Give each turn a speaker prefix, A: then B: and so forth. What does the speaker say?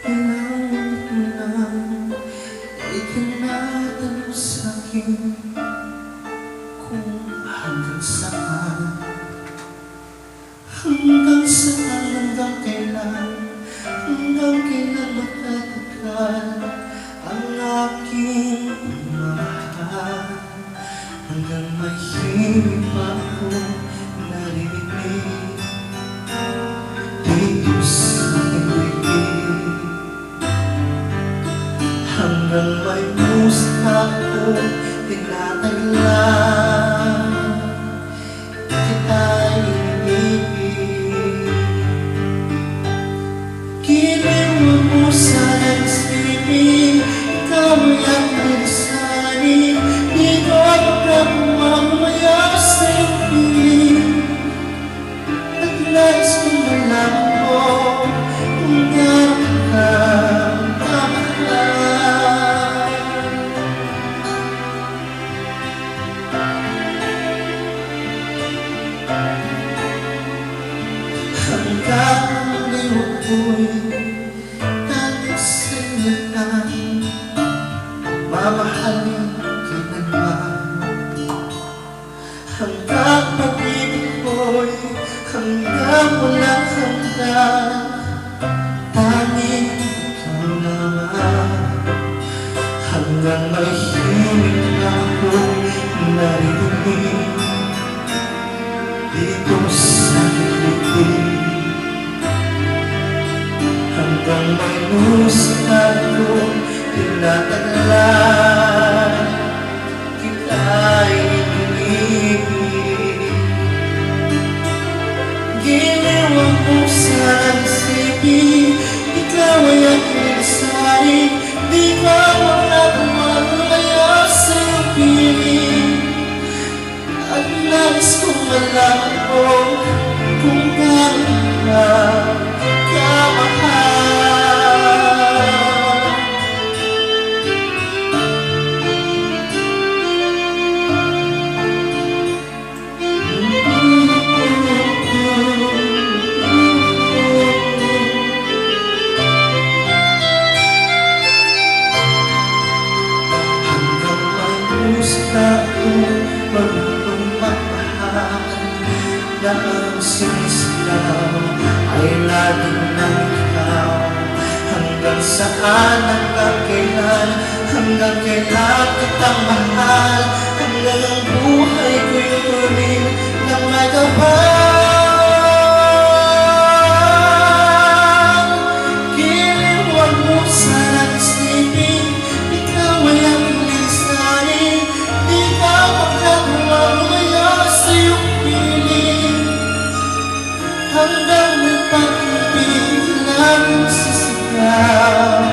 A: Kailangan ko lang itinatan sa'kin kung hanggang saan, hanggang kailan, hanggang kailan matatagal ang aking mahal. Hanggang mahimik pa ako naririnig dito sa bibig, hanggang may musta ako tinataglan, kita'y inibig. Giliwan mo sa nagsibig, ikaw ay ang nagsanin, di ko agad mamaya sa piling. At nais ko malaman mo kung gano'n ka kamahal. Hanggang ngayon ko'y nais sa'yo mamahalin kailanman. Hanggang pag-ibig ko'y hanggang walang hanggan, tanging ikaw naman. Hanggang mahimik na ako'y naririnig dito sa bibig, hanggang may musta ako'y tinataglan, kita'y inibig. Giliwan mo sa nagsibig, ikaw ay aking saring, di ka wala kumamaya sa iyong piling. At nais kong malaman mo kung gano'n ka kamahal. Hanggang may musta akong magmamahal, na ang sinisilaw ay laging ng ikaw. Hanggang saan, hanggang kailan, hanggang kailan kitang mahal, hanggang ang buhay ko'y tuloy ng may kapal. Giliwan mo sa nagsibig, ikaw ay aking lisanin, di ka magkakawamaya sa iyong piling. Hanggang may pag-ibig laging sisigaw,